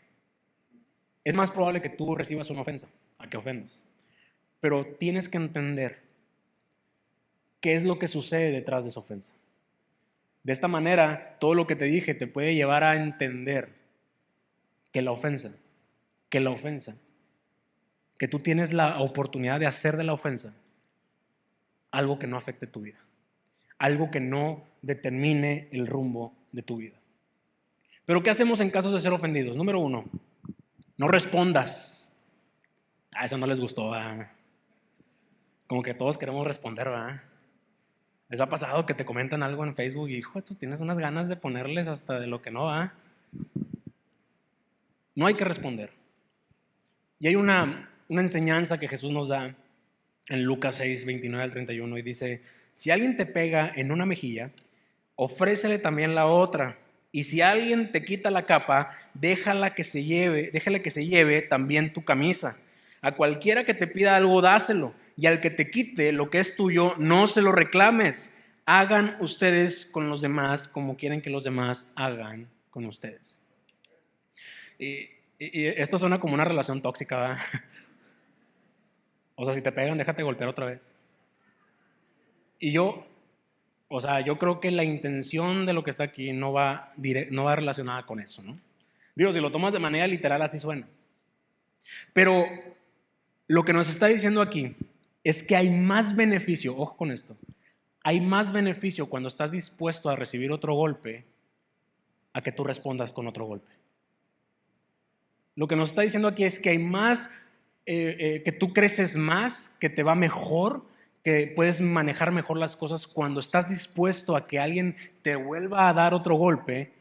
es más probable que tú recibas una ofensa a que ofendas. Pero tienes que entender qué es lo que sucede detrás de esa ofensa. De esta manera, todo lo que te dije te puede llevar a entender que la ofensa, que tú tienes la oportunidad de hacer de la ofensa algo que no afecte tu vida, algo que no determine el rumbo de tu vida. Pero ¿qué hacemos en casos de ser ofendidos? Número 1, no respondas. Eso no les gustó, ¿verdad? Como que todos queremos responder, ¿verdad? ¿Les ha pasado que te comentan algo en Facebook y, hijo, tú tienes unas ganas de ponerles hasta de lo que no va? No hay que responder. Y hay una enseñanza que Jesús nos da en Lucas 6, 29 al 31 y dice, si alguien te pega en una mejilla, ofrécele también la otra. Y si alguien te quita la capa, déjale que se lleve también tu camisa. A cualquiera que te pida algo, dáselo. Y al que te quite lo que es tuyo, no se lo reclames. Hagan ustedes con los demás como quieren que los demás hagan con ustedes. Y esto suena como una relación tóxica, ¿verdad? O sea, si te pegan, déjate golpear otra vez. Y yo creo que la intención de lo que está aquí no va relacionada con eso, ¿no? Digo, si lo tomas de manera literal, así suena. Pero lo que nos está diciendo aquí es que hay más beneficio, ojo con esto, hay más beneficio cuando estás dispuesto a recibir otro golpe a que tú respondas con otro golpe. Lo que nos está diciendo aquí es que hay más, que tú creces más, que te va mejor, que puedes manejar mejor las cosas cuando estás dispuesto a que alguien te vuelva a dar otro golpe,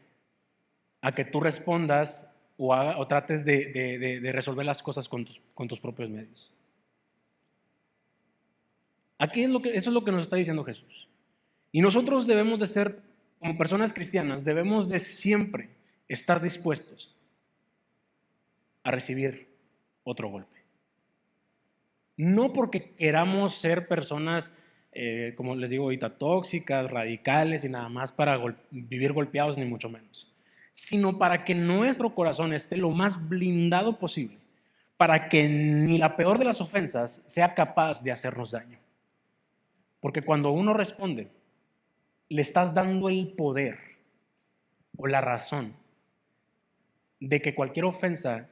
a que tú respondas o trates de resolver las cosas con tus propios medios. Aquí eso es lo que nos está diciendo Jesús. Y nosotros debemos de ser, como personas cristianas, debemos de siempre estar dispuestos a recibir otro golpe. No porque queramos ser personas, como les digo ahorita, tóxicas, radicales y nada más para vivir golpeados, ni mucho menos, sino para que nuestro corazón esté lo más blindado posible, para que ni la peor de las ofensas sea capaz de hacernos daño. Porque cuando uno responde, le estás dando el poder o la razón de que cualquier ofensa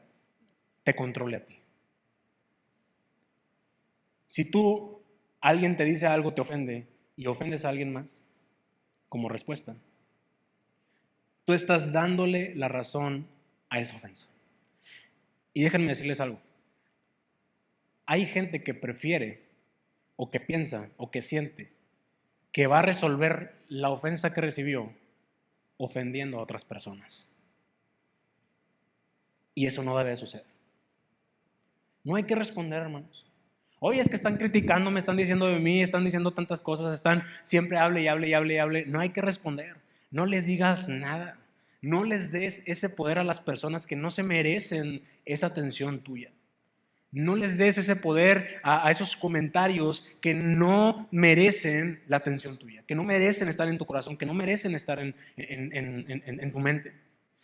te controle a ti. Si alguien te dice algo, te ofende y ofendes a alguien más como respuesta, tú estás dándole la razón a esa ofensa. Y déjenme decirles algo. Hay gente que prefiere o que piensa o que siente que va a resolver la ofensa que recibió ofendiendo a otras personas. Y eso no debe suceder. No hay que responder, hermanos. Oye, es que están criticando, me están diciendo de mí, están diciendo tantas cosas, están siempre hable y hable y hable y hable. No hay que responder. No les digas nada. No les des ese poder a las personas que no se merecen esa atención tuya. No les des ese poder a esos comentarios que no merecen la atención tuya, que no merecen estar en tu corazón, que no merecen estar en tu mente.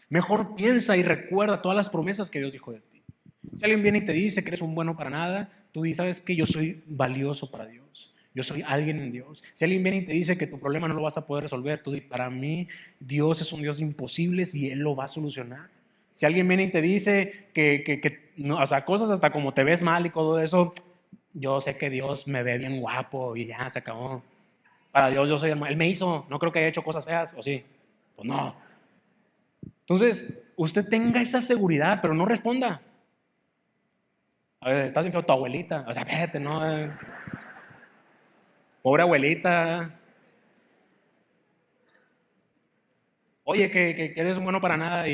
Mejor piensa y recuerda todas las promesas que Dios dijo de ti. Si alguien viene y te dice que eres un bueno para nada, tú dices, ¿sabes qué? Yo soy valioso para Dios. Yo soy alguien en Dios. Si alguien viene y te dice que tu problema no lo vas a poder resolver, tú dices, para mí Dios es un Dios de imposibles y Él lo va a solucionar. Si alguien viene y te dice que no, o sea, cosas hasta como te ves mal y todo eso, yo sé que Dios me ve bien guapo y ya se acabó. Para Dios yo soy Él me hizo, no creo que haya hecho cosas feas, ¿o sí? Pues no. Entonces, usted tenga esa seguridad, pero no responda. A ver, estás diciendo tu abuelita. O sea, espérate, no. Pobre abuelita. Oye, que eres un bueno para nada.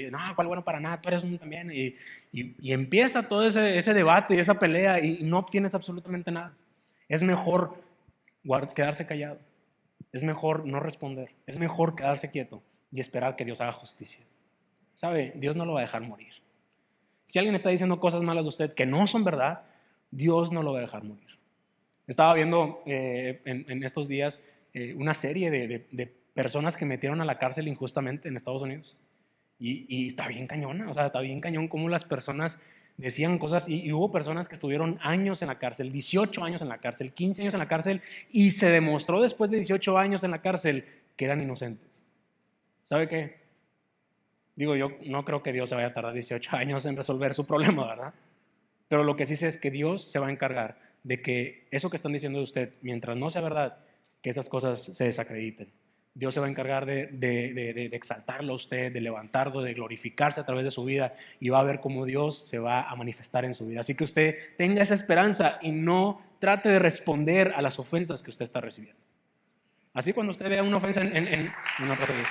No, ¿cuál bueno para nada? Tú eres un también. Y empieza todo ese debate y esa pelea y no obtienes absolutamente nada. Es mejor quedarse callado. Es mejor no responder. Es mejor quedarse quieto y esperar que Dios haga justicia. ¿Sabe? Dios no lo va a dejar morir. Si alguien está diciendo cosas malas de usted que no son verdad, Dios no lo va a dejar morir. Estaba viendo en estos días una serie de personas que metieron a la cárcel injustamente en Estados Unidos. Y está bien cañona, o sea, está bien cañón cómo las personas decían cosas y hubo personas que estuvieron años en la cárcel, 18 años en la cárcel, 15 años en la cárcel y se demostró después de 18 años en la cárcel que eran inocentes. ¿Sabe qué? Digo, yo no creo que Dios se vaya a tardar 18 años en resolver su problema, ¿verdad? Pero lo que sí sé es que Dios se va a encargar de que eso que están diciendo de usted, mientras no sea verdad, que esas cosas se desacrediten. Dios se va a encargar de exaltarlo a usted, de levantarlo, de glorificarse a través de su vida y va a ver cómo Dios se va a manifestar en su vida. Así que usted tenga esa esperanza y no trate de responder a las ofensas que usted está recibiendo. Así cuando usted vea una ofensa una cosa de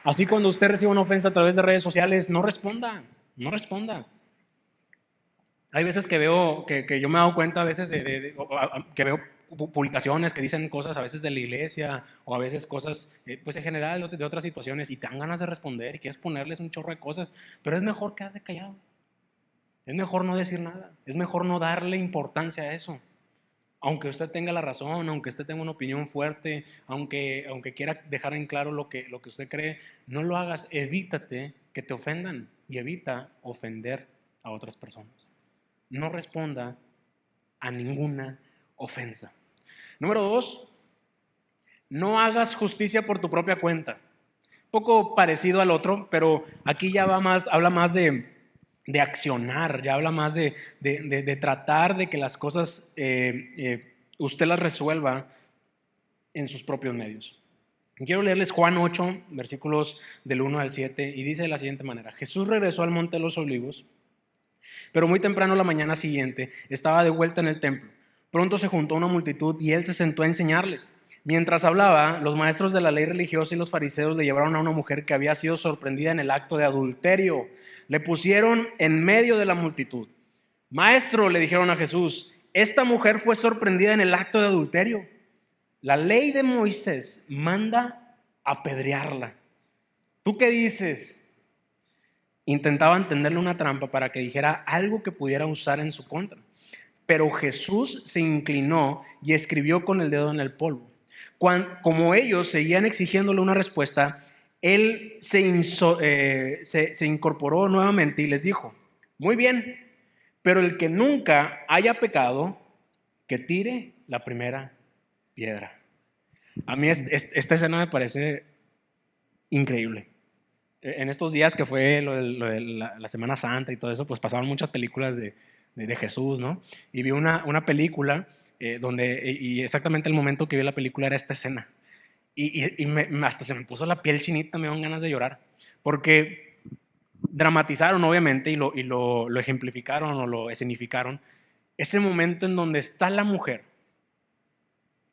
Así cuando usted reciba una ofensa a través de redes sociales, no responda, no responda. Hay veces que veo, que yo me he dado cuenta a veces que veo publicaciones que dicen cosas a veces de la iglesia o a veces cosas, pues en general de otras situaciones y te dan ganas de responder y quieres ponerles un chorro de cosas, pero es mejor quedarse callado. Es mejor no decir nada, es mejor no darle importancia a eso. Aunque usted tenga la razón, aunque usted tenga una opinión fuerte, aunque quiera dejar en claro lo que usted cree, no lo hagas. Evítate que te ofendan y evita ofender a otras personas. No responda a ninguna ofensa. Número 2, no hagas justicia por tu propia cuenta. Un poco parecido al otro, pero aquí ya habla más de accionar, ya habla más de tratar de que las cosas usted las resuelva en sus propios medios. Quiero leerles Juan 8, versículos del 1 al 7, y dice de la siguiente manera: Jesús regresó al Monte de los Olivos, pero muy temprano la mañana siguiente estaba de vuelta en el templo. Pronto se juntó una multitud y él se sentó a enseñarles. Mientras hablaba, los maestros de la ley religiosa y los fariseos le llevaron a una mujer que había sido sorprendida en el acto de adulterio. Le pusieron en medio de la multitud. Maestro, le dijeron a Jesús, esta mujer fue sorprendida en el acto de adulterio. La ley de Moisés manda apedrearla. ¿Tú qué dices? Intentaban tenderle una trampa para que dijera algo que pudiera usar en su contra. Pero Jesús se inclinó y escribió con el dedo en el polvo. Como ellos seguían exigiéndole una respuesta, él se incorporó nuevamente y les dijo: muy bien, pero el que nunca haya pecado, que tire la primera piedra. A mí esta escena me parece increíble. En estos días que fue lo de la Semana Santa y todo eso, pues pasaban muchas películas de Jesús, ¿no? Y vi una película y exactamente el momento que vi la película era esta escena. Y hasta se me puso la piel chinita, me dieron ganas de llorar. Porque dramatizaron, obviamente, y lo ejemplificaron o lo escenificaron, ese momento en donde está la mujer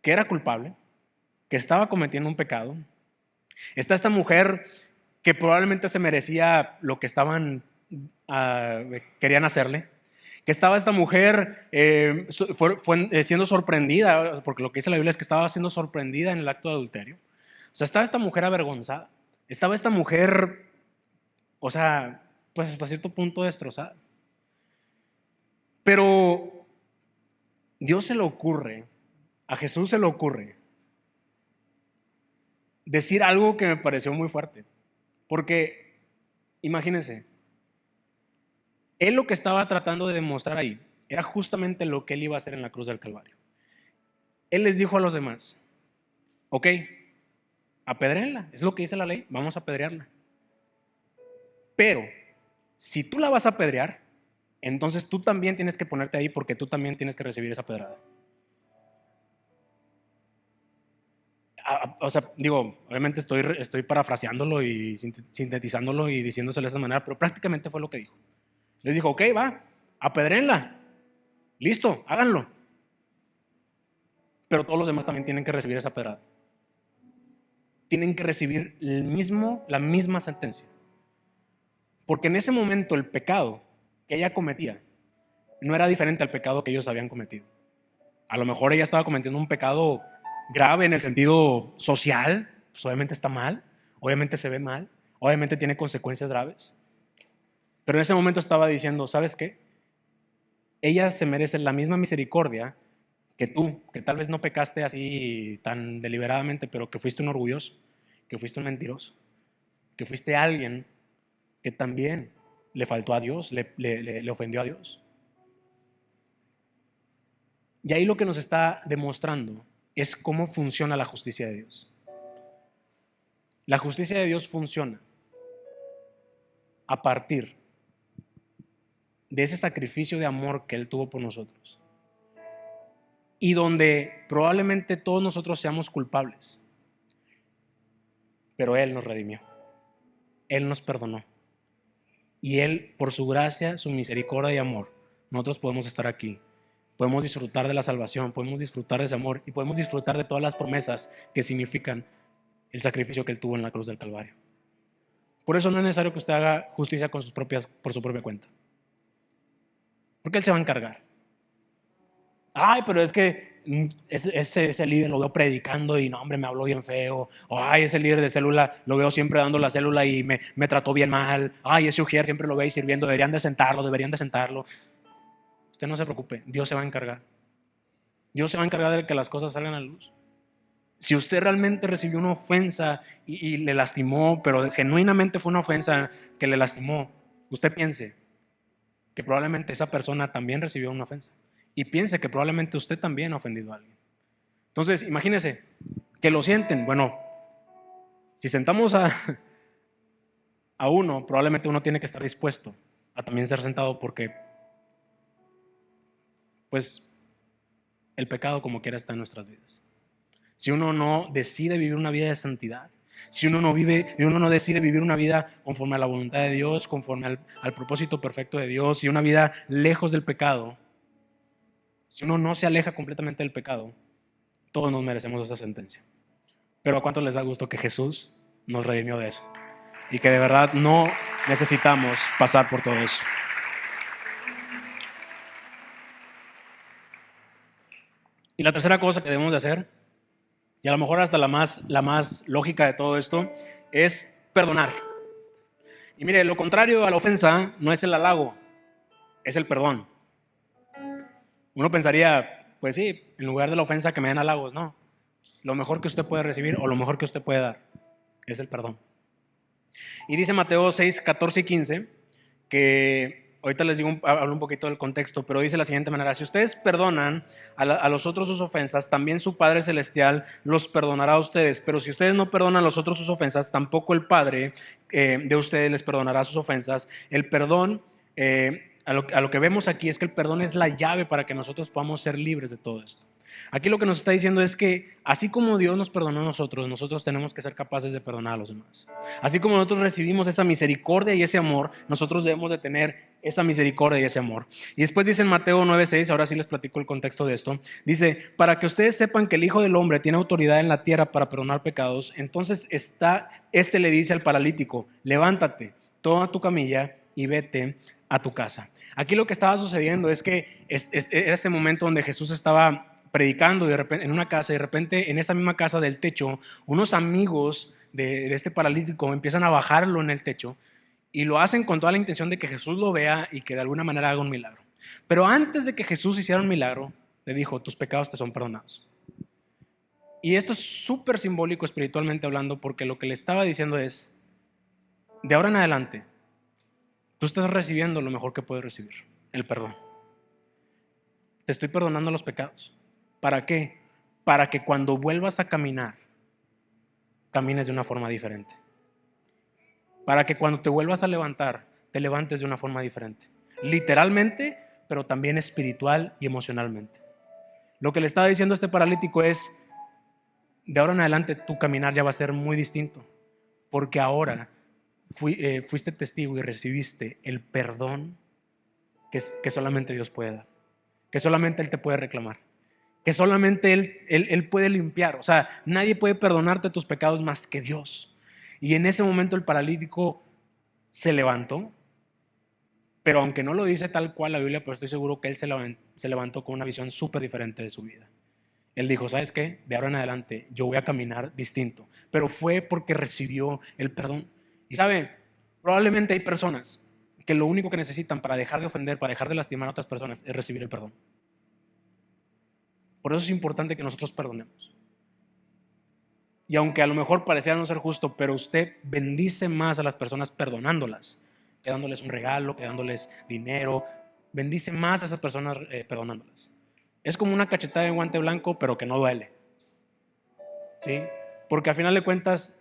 que era culpable, que estaba cometiendo un pecado. Está esta mujer que probablemente se merecía lo que querían hacerle. Que estaba esta mujer siendo sorprendida, porque lo que dice la Biblia es que estaba siendo sorprendida en el acto de adulterio. O sea, estaba esta mujer avergonzada. Estaba esta mujer, o sea, pues hasta cierto punto destrozada. Pero a Jesús se le ocurre decir algo que me pareció muy fuerte. Porque, imagínense, él lo que estaba tratando de demostrar ahí era justamente lo que él iba a hacer en la cruz del Calvario. Él les dijo a los demás: ok, apedréenla, es lo que dice la ley, vamos a apedrearla. Pero, si tú la vas a apedrear, entonces tú también tienes que ponerte ahí porque tú también tienes que recibir esa pedrada. O sea, digo, obviamente estoy parafraseándolo y sintetizándolo y diciéndoselo de esta manera, pero prácticamente fue lo que dijo. Les dijo: ok, va, apedréenla, listo, háganlo. Pero todos los demás también tienen que recibir esa pedrada. Tienen que recibir la misma sentencia. Porque en ese momento el pecado que ella cometía no era diferente al pecado que ellos habían cometido. A lo mejor ella estaba cometiendo un pecado grave en el sentido social, pues obviamente está mal, obviamente se ve mal, obviamente tiene consecuencias graves. Pero en ese momento estaba diciendo: ¿sabes qué? Ella se merece la misma misericordia que tú, que tal vez no pecaste así tan deliberadamente, pero que fuiste un orgulloso, que fuiste un mentiroso, que fuiste alguien que también le faltó a Dios, le ofendió a Dios. Y ahí lo que nos está demostrando es cómo funciona la justicia de Dios. La justicia de Dios funciona a partir de ese sacrificio de amor que Él tuvo por nosotros. Y donde probablemente todos nosotros seamos culpables, pero Él nos redimió, Él nos perdonó. Y Él, por su gracia, su misericordia y amor, nosotros podemos estar aquí. Podemos disfrutar de la salvación, podemos disfrutar de ese amor y podemos disfrutar de todas las promesas que significan el sacrificio que Él tuvo en la cruz del Calvario. Por eso no es necesario que usted haga justicia por su propia cuenta. Porque Él se va a encargar. Ay, pero es que ese líder lo veo predicando y no, hombre, me habló bien feo. O ay, ese líder de célula lo veo siempre dando la célula y me trató bien mal. Ay, ese ujier siempre lo veis sirviendo, deberían de sentarlo. Usted no se preocupe, Dios se va a encargar. Dios se va a encargar de que las cosas salgan a la luz. Si usted realmente recibió una ofensa y le lastimó, pero genuinamente fue una ofensa que le lastimó, usted piense que probablemente esa persona también recibió una ofensa. Y piense que probablemente usted también ha ofendido a alguien. Entonces, imagínese que lo sienten. Bueno, si sentamos a uno, probablemente uno tiene que estar dispuesto a también ser sentado porque, pues, el pecado como quiera está en nuestras vidas. Si uno no decide vivir una vida de santidad, si uno no decide vivir una vida conforme a la voluntad de Dios, conforme al propósito perfecto de Dios, y una vida lejos del pecado, si uno no se aleja completamente del pecado, todos nos merecemos esa sentencia. Pero ¿a cuántos les da gusto que Jesús nos redimió de eso? Y que de verdad no necesitamos pasar por todo eso. Y la tercera cosa que debemos de hacer, y a lo mejor hasta la más lógica de todo esto, es perdonar. Y mire, lo contrario a la ofensa no es el halago, es el perdón. Uno pensaría, pues sí, en lugar de la ofensa que me den halagos, no. Lo mejor que usted puede recibir o lo mejor que usted puede dar es el perdón. Y dice Mateo 6, 14 y 15, que ahorita les digo, hablo un poquito del contexto, pero dice de la siguiente manera: si ustedes perdonan a los otros sus ofensas, también su Padre Celestial los perdonará a ustedes. Pero si ustedes no perdonan a los otros sus ofensas, tampoco el Padre de ustedes les perdonará sus ofensas. El perdón, a lo que vemos aquí es que el perdón es la llave para que nosotros podamos ser libres de todo esto. Aquí lo que nos está diciendo es que así como Dios nos perdonó a nosotros tenemos que ser capaces de perdonar a los demás. Así como nosotros recibimos esa misericordia y ese amor, nosotros debemos de tener esa misericordia y ese amor. Y después dice en Mateo 9:6, ahora sí les platico el contexto de esto, dice: para que ustedes sepan que el Hijo del Hombre tiene autoridad en la tierra para perdonar pecados, entonces le dice al paralítico: levántate, toma tu camilla y vete a tu casa. Aquí lo que estaba sucediendo es que era este momento donde Jesús estaba predicando de repente, en una casa, y de repente en esa misma casa del techo, unos amigos de este paralítico empiezan a bajarlo en el techo y lo hacen con toda la intención de que Jesús lo vea y que de alguna manera haga un milagro. Pero antes de que Jesús hiciera un milagro, le dijo: tus pecados te son perdonados. Y esto es súper simbólico espiritualmente hablando, porque lo que le estaba diciendo es: de ahora en adelante, tú estás recibiendo lo mejor que puedes recibir, el perdón. Te estoy perdonando los pecados. ¿Para qué? Para que cuando vuelvas a caminar, camines de una forma diferente. Para que cuando te vuelvas a levantar, te levantes de una forma diferente. Literalmente, pero también espiritual y emocionalmente. Lo que le estaba diciendo a este paralítico es: de ahora en adelante tu caminar ya va a ser muy distinto, porque ahora fuiste testigo y recibiste el perdón que solamente Dios puede dar, que solamente Él te puede reclamar, que solamente Él puede limpiar. O sea, nadie puede perdonarte tus pecados más que Dios. Y en ese momento el paralítico se levantó, pero aunque no lo dice tal cual la Biblia, pero estoy seguro que él se levantó con una visión súper diferente de su vida. Él dijo: ¿sabes qué? De ahora en adelante yo voy a caminar distinto. Pero fue porque recibió el perdón. Y sabe, probablemente hay personas que lo único que necesitan para dejar de ofender, para dejar de lastimar a otras personas, es recibir el perdón. Por eso es importante que nosotros perdonemos. Y aunque a lo mejor pareciera no ser justo, pero usted bendice más a las personas perdonándolas, que dándoles un regalo, que dándoles dinero. Bendice más a esas personas perdonándolas. Es como una cachetada de guante blanco, pero que no duele. ¿Sí? Porque al final de cuentas,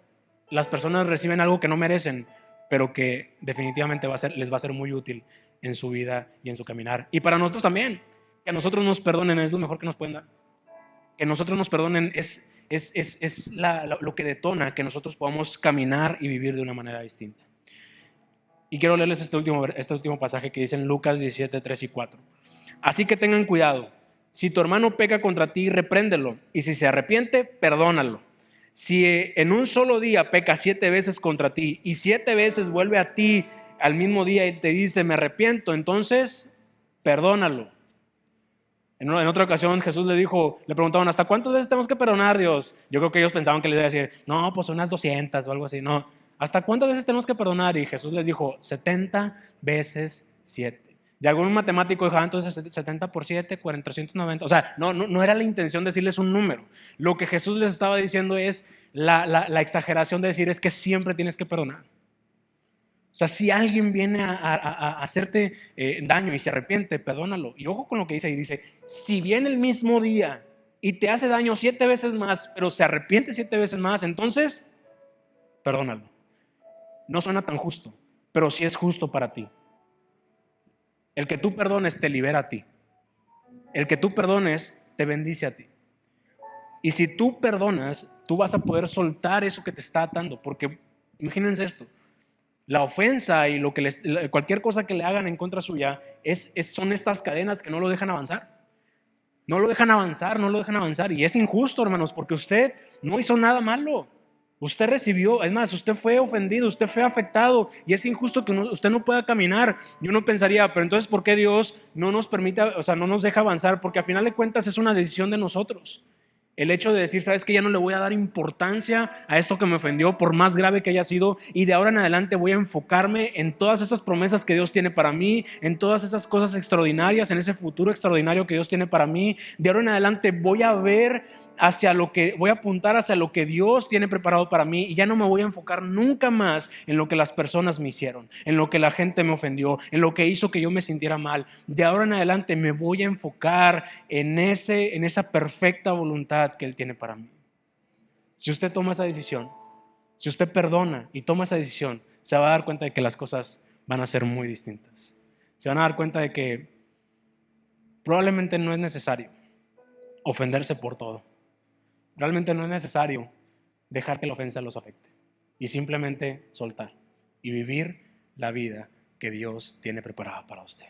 las personas reciben algo que no merecen, pero que definitivamente les va a ser muy útil en su vida y en su caminar. Y para nosotros también, que a nosotros nos perdonen es lo mejor que nos pueden dar. Que nosotros nos perdonen es lo que detona que nosotros podamos caminar y vivir de una manera distinta. Y quiero leerles este último pasaje que dice en Lucas 17, 3 y 4. Así que tengan cuidado. Si tu hermano peca contra ti, repréndelo. Y si se arrepiente, perdónalo. Si en un solo día peca 7 veces contra ti y 7 veces vuelve a ti al mismo día y te dice: me arrepiento, entonces perdónalo. En otra ocasión Jesús le preguntaban: ¿hasta cuántas veces tenemos que perdonar, Dios? Yo creo que ellos pensaban que les iba a decir: no, pues unas 200 o algo así. No, ¿hasta cuántas veces tenemos que perdonar? Y Jesús les dijo: 70 veces 7. Y algún matemático dijo, entonces 70 por 7, 490. O sea, no era la intención decirles un número. Lo que Jesús les estaba diciendo es la exageración de decir es que siempre tienes que perdonar. O sea, si alguien viene a hacerte daño y se arrepiente, perdónalo. Y ojo con lo que dice ahí, dice, si viene el mismo día y te hace daño 7 veces más, pero se arrepiente 7 veces más, entonces, perdónalo. No suena tan justo, pero sí es justo para ti. El que tú perdones te libera a ti. El que tú perdones te bendice a ti. Y si tú perdonas, tú vas a poder soltar eso que te está atando. Porque imagínense esto, la ofensa y cualquier cosa que le hagan en contra suya son estas cadenas que no lo dejan avanzar. No lo dejan avanzar, no lo dejan avanzar. Y es injusto, hermanos, porque usted no hizo nada malo. Usted recibió, es más, usted fue ofendido, usted fue afectado y es injusto que usted no pueda caminar. Y uno pensaría, pero entonces, ¿por qué Dios no nos permite, no nos deja avanzar? Porque al final de cuentas es una decisión de nosotros. El hecho de decir, sabes que ya no le voy a dar importancia a esto que me ofendió, por más grave que haya sido, y de ahora en adelante voy a enfocarme en todas esas promesas que Dios tiene para mí, en todas esas cosas extraordinarias, en ese futuro extraordinario que Dios tiene para mí. De ahora en adelante voy a apuntar hacia lo que Dios tiene preparado para mí, y ya no me voy a enfocar nunca más en lo que las personas me hicieron, en lo que la gente me ofendió, en lo que hizo que yo me sintiera mal. De ahora en adelante me voy a enfocar en esa perfecta voluntad que Él tiene para mí. Si usted toma esa decisión, si usted perdona y toma esa decisión, se va a dar cuenta de que las cosas van a ser muy distintas. Se van a dar cuenta de que probablemente no es necesario ofenderse por todo. Realmente no es necesario dejar que la ofensa los afecte y simplemente soltar y vivir la vida que Dios tiene preparada para usted.